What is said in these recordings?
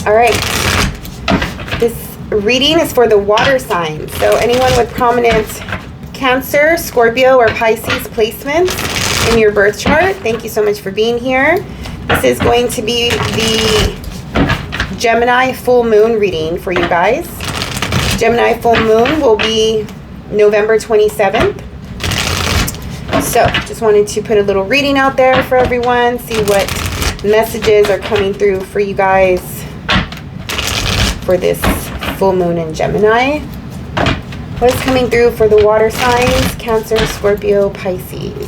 All right. This reading is for the water signs. So anyone with prominent Cancer, Scorpio, or Pisces placements in your birth chart, thank you so much for being here. This is going to be the Gemini full moon reading for you guys. Gemini full moon will be November 27th. So just wanted to put a little reading out there for everyone, see what messages are coming through for you guys for this full moon in Gemini. What is coming through for the water signs? Cancer, Scorpio, Pisces.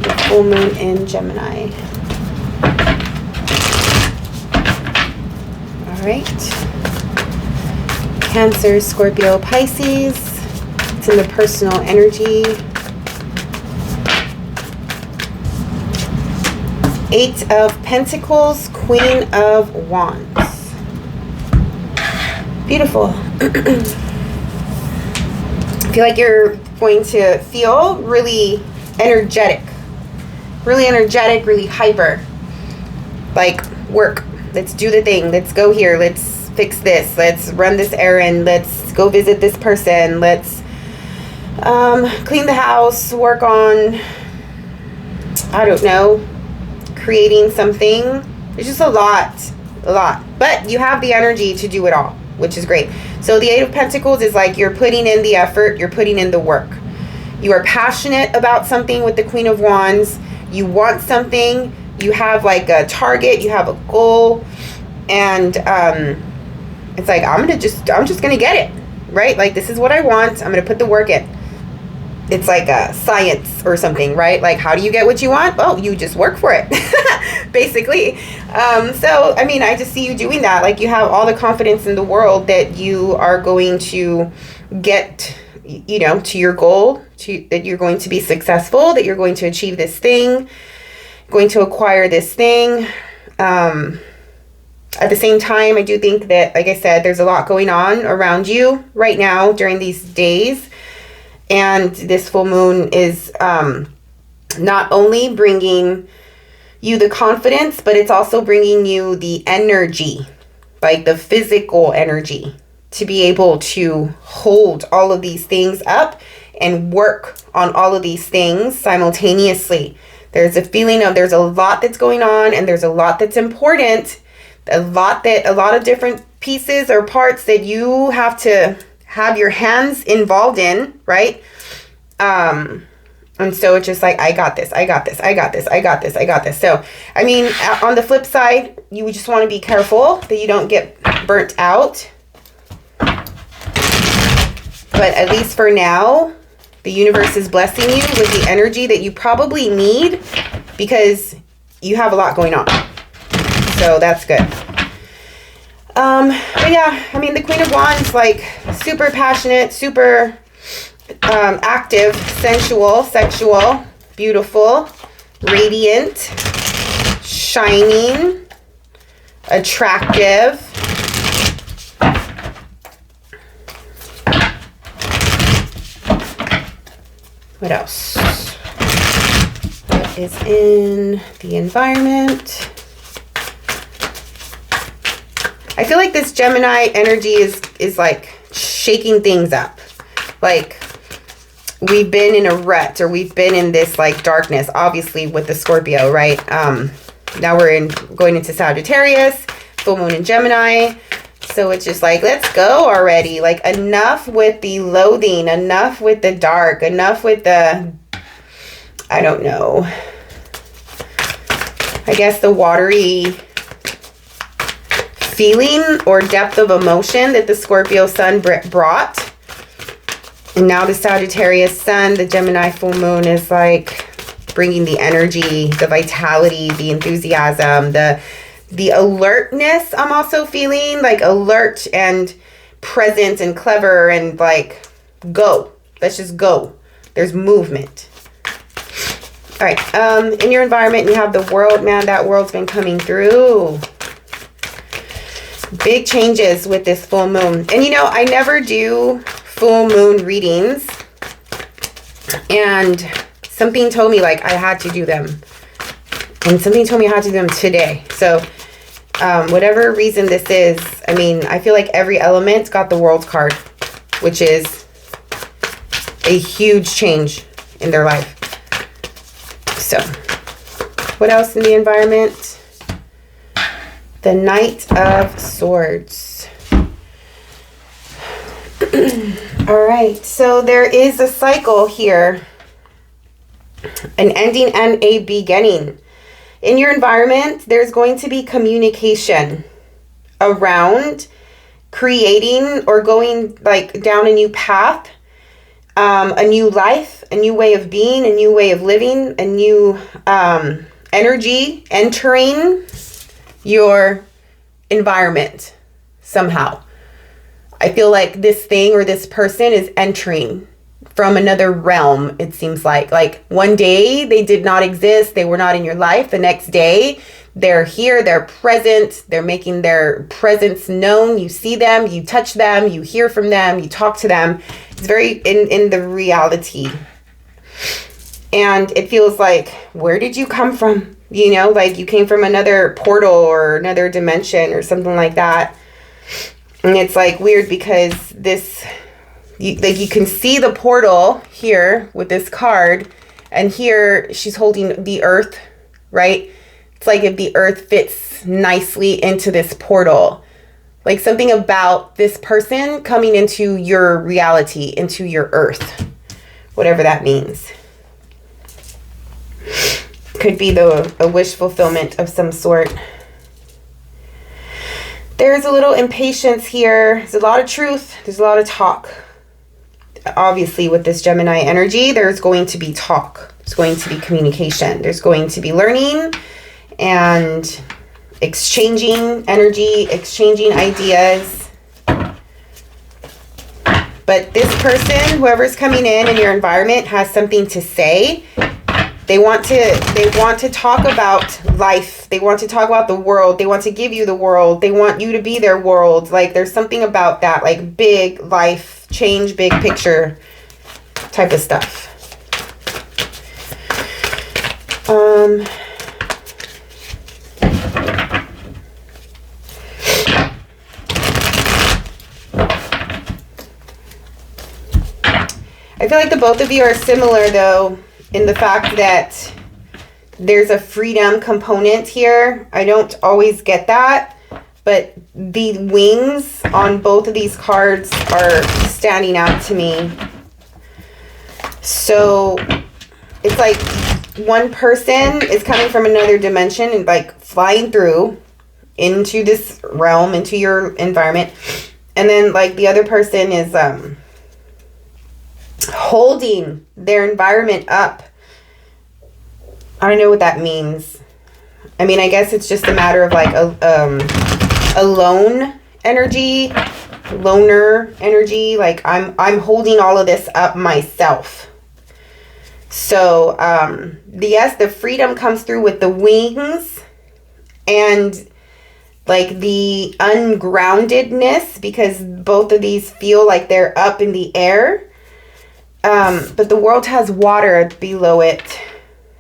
The full moon in Gemini. All right. Cancer, Scorpio, Pisces. It's in the personal energy. 8 of Pentacles, Queen of Wands. Beautiful. I feel like you're going to feel really energetic, really hyper. Like, work. Let's do the thing. Let's go here. Let's fix this. Let's run this errand. Let's go visit this person. Let's clean the house, work on, I don't know, creating something. There's just a lot. But you have the energy to do it all, which is great. So the 8 of Pentacles is like you're putting in the effort, you're putting in the work. You are passionate about something with the Queen of Wands. You want something. You have like a target. You have a goal. And it's like, I'm just going to get it, right? Like, this is what I want. I'm going to put the work in. It's like a science or something, right? Like, how do you get what you want? Oh, you just work for it, basically. So, I mean, I just see you doing that. Like, you have all the confidence in the world that you are going to get, you know, to your goal, that you're going to be successful, that you're going to achieve this thing, going to acquire this thing. At the same time, I do think that, like I said, there's a lot going on around you right now during these days. And this full moon is not only bringing you the confidence, but it's also bringing you the energy, like the physical energy, to be able to hold all of these things up and work on all of these things simultaneously. There's a feeling of there's a lot that's going on, and there's a lot that's important, a lot of different pieces or parts that you have to have your hands involved in, right? And so it's just like, I got this. So, I mean, on the flip side, you just want to be careful that you don't get burnt out. But at least for now, the universe is blessing you with the energy that you probably need because you have a lot going on. So that's good. But yeah, I mean, the Queen of Wands, like, super passionate, super active, sensual, sexual, beautiful, radiant, shining, attractive. What else? What is in the environment? I feel like this Gemini energy is like shaking things up. Like, we've been in a rut, or we've been in this like darkness, obviously with the Scorpio, right? Now we're going into Sagittarius, full moon in Gemini. So it's just like, let's go already. Like, enough with the loathing, enough with the dark, enough with the, I don't know, I guess the watery feeling or depth of emotion that the Scorpio sun brought. And now the Sagittarius sun, the Gemini full moon is like bringing the energy, the vitality, the enthusiasm, the alertness. I'm also feeling like alert and present and clever and like, go. Let's just go. There's movement. All right. In your environment, you have the world. Man, that world's been coming through. Big changes with this full moon. And you know, I never do full moon readings. And something told me like I had to do them. And something told me I had to do them today. So Whatever reason this is, I mean, I feel like every element got the World card, which is a huge change in their life. So, what else in the environment? The Knight of Swords. All right, so there is a cycle here, an ending and a beginning. In your environment, there's going to be communication around creating or going like down a new path, a new life, a new way of being, a new way of living, a new energy entering your environment somehow. I feel like this thing or this person is entering from another realm, it seems like one day they did not exist, they were not in your life. The next day they're here, they're present, they're making their presence known. You see them, you touch them, you hear from them, you talk to them. It's very in the reality. And it feels like, where did you come from? You know, like you came from another portal or another dimension or something like that. And it's like weird because this, you can see the portal here with this card, and here she's holding the earth, right? It's like if the earth fits nicely into this portal, like something about this person coming into your reality, into your earth, whatever that means. Could be a wish fulfillment of some sort. There's a little impatience here. There's a lot of truth. There's a lot of talk. Obviously, with this Gemini energy, there's going to be talk. There's going to be communication. There's going to be learning and exchanging energy, exchanging ideas. But this person, whoever's coming in your environment, has something to say. They want to talk about life. They want to talk about the world. They want to give you the world. They want you to be their world. Like there's something about that, like big life change, big picture type of stuff. I feel like the both of you are similar though, in the fact that there's a freedom component here. I don't always get that, but the wings on both of these cards are standing out to me. So it's like one person is coming from another dimension and like flying through into this realm, into your environment. And then like the other person is holding their environment up. I don't know what that means. I mean, I guess it's just a matter of like a lone energy, loner energy. Like I'm holding all of this up myself. So yes, the freedom comes through with the wings and like the ungroundedness, because both of these feel like they're up in the air. But the world has water below it.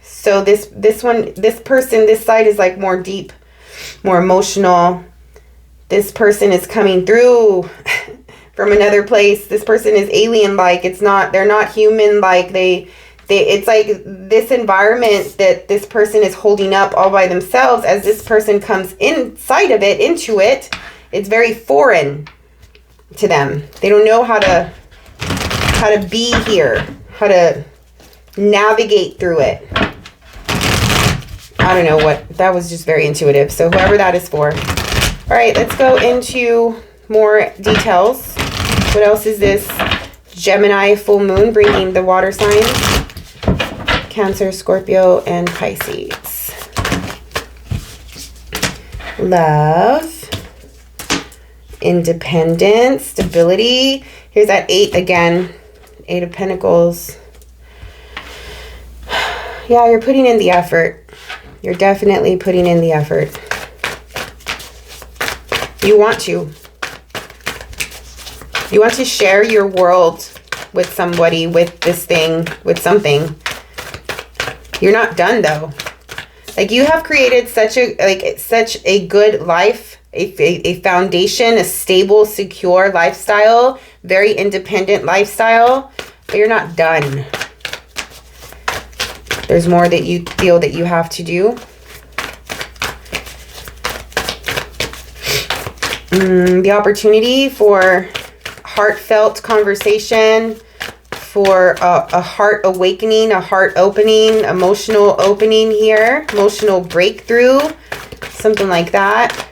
So this person, this side is like more deep, more emotional. This person is coming through from another place. This person is alien-like. They're not human-like. It's like this environment that this person is holding up all by themselves. As this person comes inside of it, into it, it's very foreign to them. They don't know how to be here, how to navigate through it. I don't know what, that was just very intuitive. So whoever that is for. All right, let's go into more details. What else is this? Gemini full moon bringing the water signs. Cancer, Scorpio, and Pisces. Love. Independence, stability. Here's that 8 again. 8 of Pentacles. Yeah, you're putting in the effort. You're definitely putting in the effort. You want to. You want to share your world with somebody, with this thing, with something. You're not done though. Like you have created such a good life, a foundation, a stable, secure lifestyle, very independent lifestyle, but you're not done. There's more that you feel that you have to do. The opportunity for heartfelt conversation, for a heart awakening, a heart opening, emotional opening here, emotional breakthrough, something like that.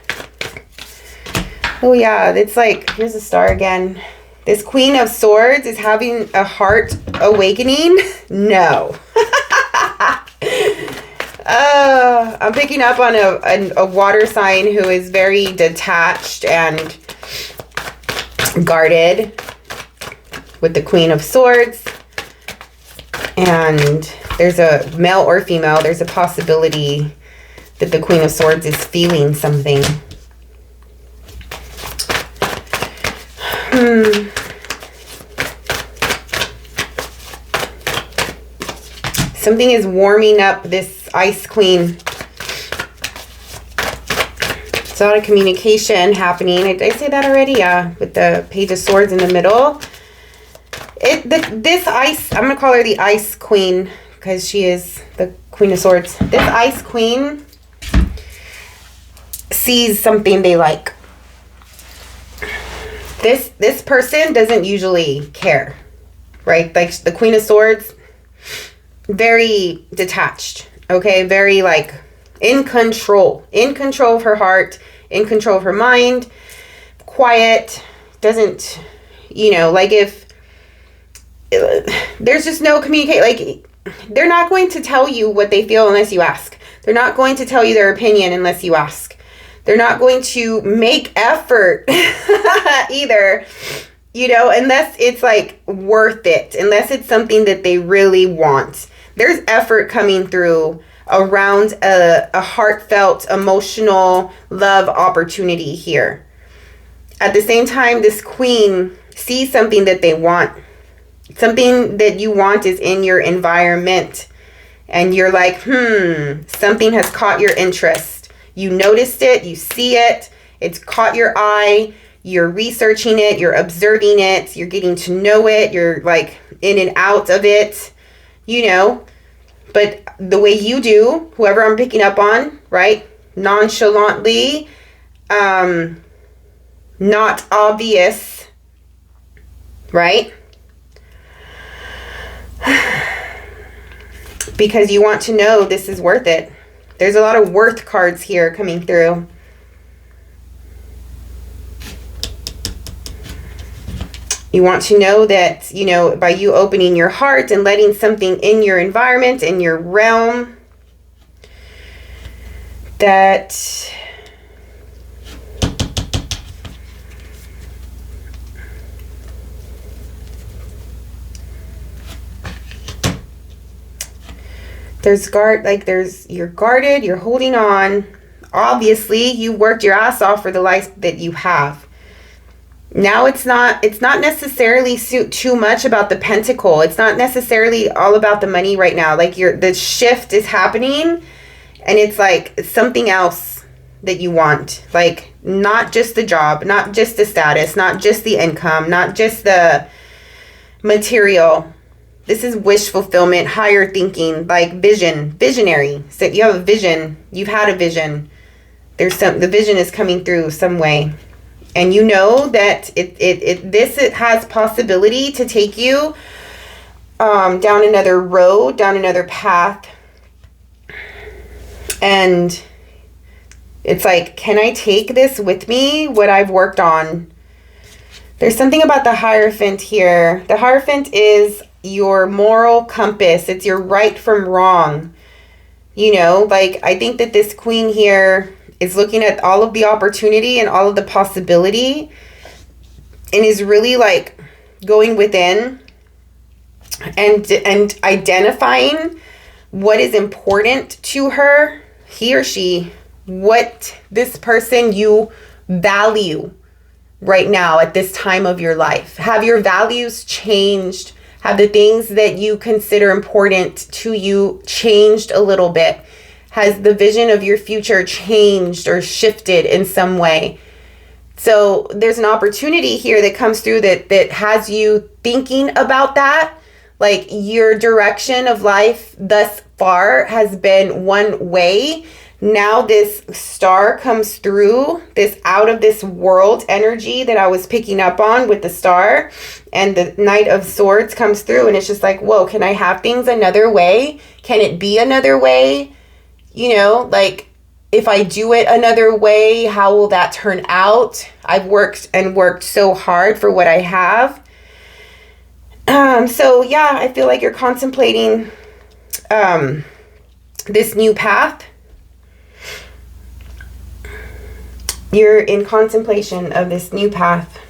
Oh yeah, it's like, here's the star again. This Queen of Swords is having a heart awakening? No. I'm picking up on a water sign who is very detached and guarded with the Queen of Swords. And there's a male or female, there's a possibility that the Queen of Swords is feeling something. Something is warming up this Ice Queen. It's a lot of communication happening. Did I say that already? Yeah, with the Page of Swords in the middle. This Ice, I'm going to call her the Ice Queen because she is the Queen of Swords. This Ice Queen sees something they like. This person doesn't usually care, right? Like the Queen of Swords, very detached, okay? Very like in control of her heart, in control of her mind, quiet, doesn't, you know, like if there's just no communicate, like they're not going to tell you what they feel unless you ask. They're not going to tell you their opinion unless you ask. They're not going to make effort either, you know, unless it's like worth it, unless it's something that they really want. There's effort coming through around a heartfelt, emotional love opportunity here. At the same time, this queen sees something that they want. Something that you want is in your environment. And you're like, something has caught your interest. You noticed it, you see it, it's caught your eye, you're researching it, you're observing it, you're getting to know it, you're like in and out of it, you know. But the way you do, whoever I'm picking up on, right? Nonchalantly, not obvious, right? Because you want to know this is worth it. There's a lot of worth cards here coming through. You want to know that, you know, by you opening your heart and letting something in your environment, in your realm, that you're guarded, you're holding on. Obviously, you worked your ass off for the life that you have. Now it's not necessarily too much about the pentacle. It's not necessarily all about the money right now. Like the shift is happening and it's like something else that you want. Like not just the job, not just the status, not just the income, not just the material. This is wish fulfillment, higher thinking, like visionary. So you have a vision. You've had a vision. The vision is coming through some way. And you know that it has possibility to take you down another road, down another path. And it's like, can I take this with me, what I've worked on? There's something about the Hierophant here. The Hierophant is your moral compass. It's your right from wrong. You know, like I think that this queen here is looking at all of the opportunity and all of the possibility and is really like going within and identifying what is important to her, he or she, what this person you value right now at this time of your life. Have your values changed? Have the things that you consider important to you changed a little bit? Has the vision of your future changed or shifted in some way? So there's an opportunity here that comes through that has you thinking about that. Like your direction of life thus far has been one way. Now this star comes through, this out of this world energy that I was picking up on with the star, and the Knight of Swords comes through, and it's just like, whoa, can I have things another way? Can it be another way? You know, like if I do it another way, how will that turn out? I've worked so hard for what I have. So yeah, I feel like you're contemplating this new path. You're in contemplation of this new path.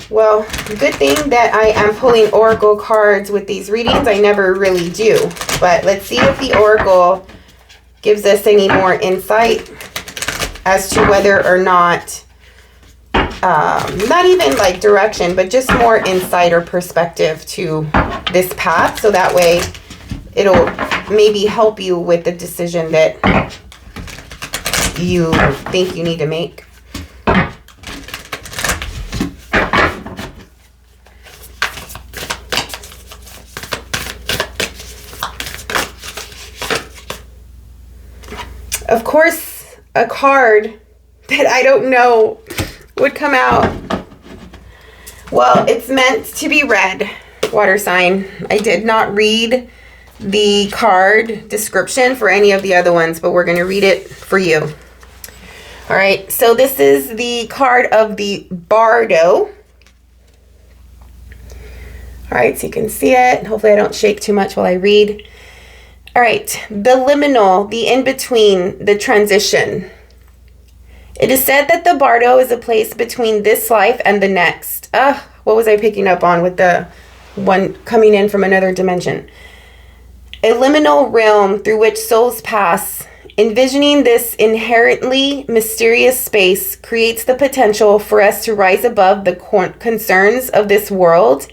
Well, good thing that I am pulling oracle cards with these readings. I never really do. But let's see if the oracle gives us any more insight as to whether or not, not even like direction, but just more insight or perspective to this path. So that way it'll maybe help you with the decision that you think you need to make. Of course, a card that I don't know would come out. Well, it's meant to be read, water sign. I did not read the card description for any of the other ones, but we're going to read it for you. All right, so this is the card of the Bardo. All right, so you can see it. Hopefully I don't shake too much while I read. All right, the liminal, the in-between, the transition. It is said that the Bardo is a place between this life and the next. What was I picking up on with the one coming in from another dimension? A liminal realm through which souls pass. Envisioning this inherently mysterious space creates the potential for us to rise above the concerns of this world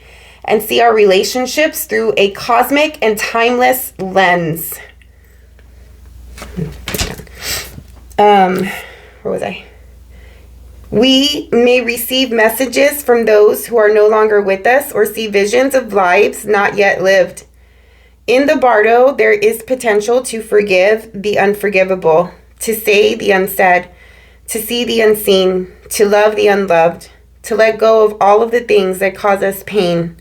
and see our relationships through a cosmic and timeless lens. Where was I? We may receive messages from those who are no longer with us or see visions of lives not yet lived. In the Bardo, there is potential to forgive the unforgivable, to say the unsaid, to see the unseen, to love the unloved, to let go of all of the things that cause us pain.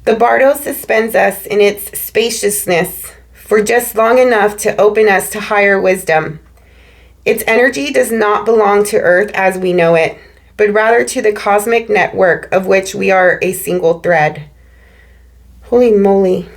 The Bardo suspends us in its spaciousness for just long enough to open us to higher wisdom. Its energy does not belong to Earth as we know it, but rather to the cosmic network of which we are a single thread. Holy moly.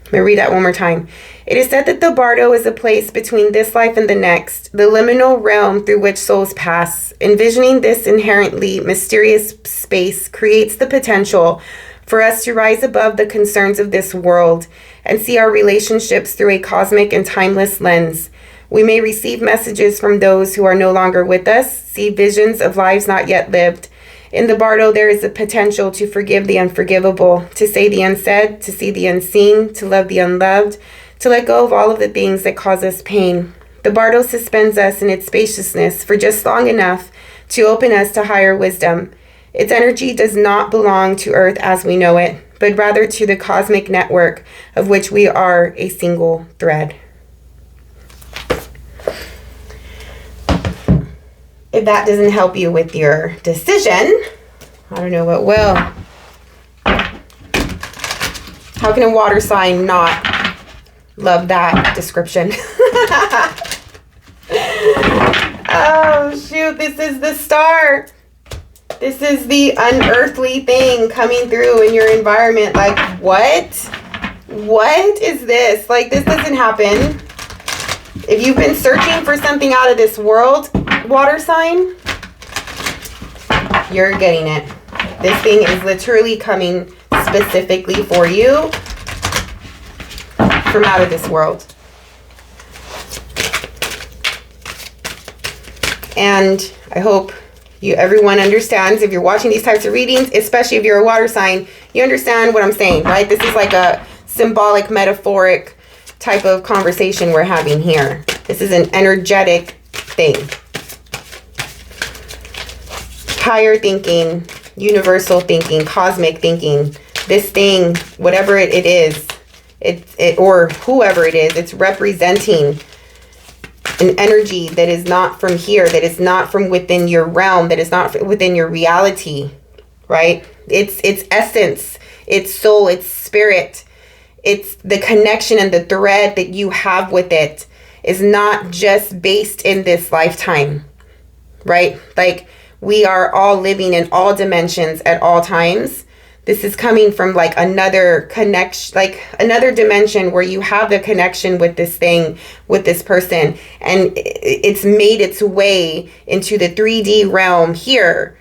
Let me read that one more time. It is said that the Bardo is a place between this life and the next, the liminal realm through which souls pass. Envisioning this inherently mysterious space creates the potential for us to rise above the concerns of this world and see our relationships through a cosmic and timeless lens. We may receive messages from those who are no longer with us, see visions of lives not yet lived. In the Bardo, there is a potential to forgive the unforgivable, to say the unsaid, to see the unseen, to love the unloved, to let go of all of the things that cause us pain. The Bardo suspends us in its spaciousness for just long enough to open us to higher wisdom. Its energy does not belong to Earth as we know it, but rather to the cosmic network of which we are a single thread. If that doesn't help you with your decision, I don't know what will. How can a water sign not love that description? Oh, shoot. This is the star. This is the unearthly thing coming through in your environment. Like, what? What is this? Like, this doesn't happen. If you've been searching for something out of this world, water sign, you're getting it. This thing is literally coming specifically for you from out of this world. And I hope everyone understands, if you're watching these types of readings, especially if you're a water sign, you understand what I'm saying, right? This is like a symbolic, metaphoric type of conversation we're having here. This is an energetic thing. Higher thinking, universal thinking, cosmic thinking. This thing, whatever it is, or whoever it is, it's representing an energy that is not from here, that is not from within your realm, that is not within your reality, right? It's essence, it's soul, it's spirit. It's the connection and the thread that you have with it is not just based in this lifetime, right? Like, we are all living in all dimensions at all times. This is coming from like another connection, like another dimension where you have the connection with this thing, with this person, and it's made its way into the 3D realm here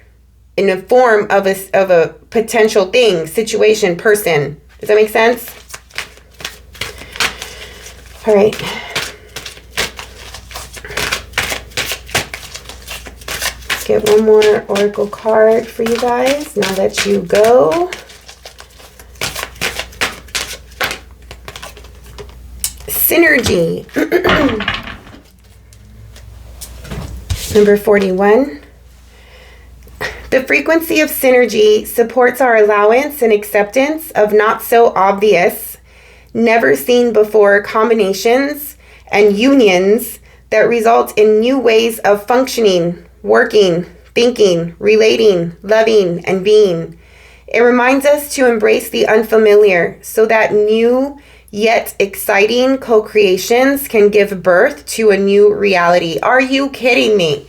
in the form of a potential thing, situation, person. Does that make sense? All right. Let's get one more oracle card for you guys. Now that you go. Synergy. Number 41. The frequency of synergy supports our allowance and acceptance of not so obvious, never seen before combinations and unions that result in new ways of functioning, working, thinking, relating, loving, and being. It reminds us to embrace the unfamiliar so that new yet exciting co-creations can give birth to a new reality. Are you kidding me?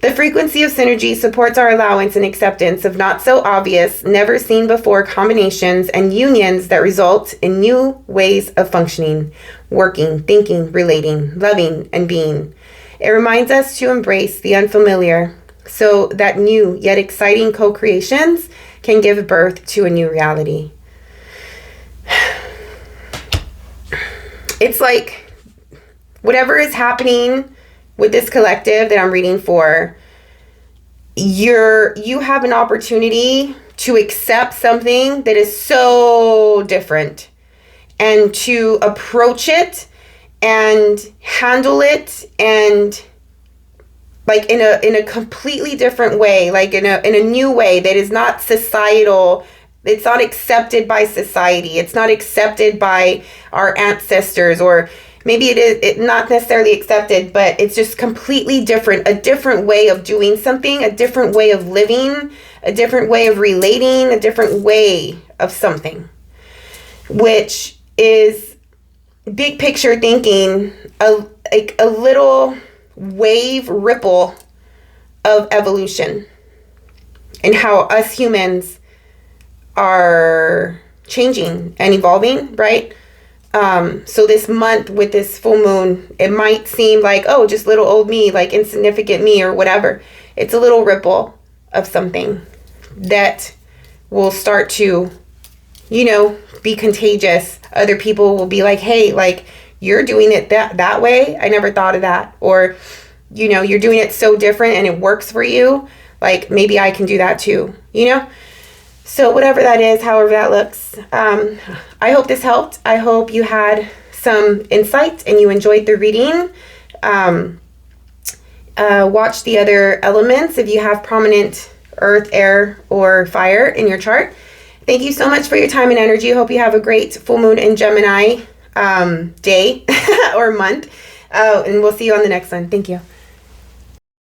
The frequency of synergy supports our allowance and acceptance of not so obvious, never seen before combinations and unions that result in new ways of functioning, working, thinking, relating, loving, and being. It reminds us to embrace the unfamiliar so that new yet exciting co-creations can give birth to a new reality. It's like whatever is happening with this collective that I'm reading for, you have an opportunity to accept something that is so different and to approach it and handle it and like in a completely different way, like in a new way that is not societal. It's not accepted by society. It's not accepted by our ancestors, or maybe it not necessarily accepted, but it's just completely different, a different way of doing something, a different way of living, a different way of relating, a different way of something, which is big picture thinking, a little wave ripple of evolution and how us humans are changing and evolving, right? So this month with this full moon, it might seem like, oh, just little old me, like insignificant me or whatever. It's a little ripple of something that will start to, be contagious. Other people will be like, hey, like you're doing it that way. I never thought of that. Or, you're doing it so different and it works for you. Like maybe I can do that too, So whatever that is, however that looks, I hope this helped. I hope you had some insight and you enjoyed the reading. Watch the other elements if you have prominent earth, air, or fire in your chart. Thank you so much for your time and energy. Hope you have a great full moon in Gemini day or month. And we'll see you on the next one. Thank you.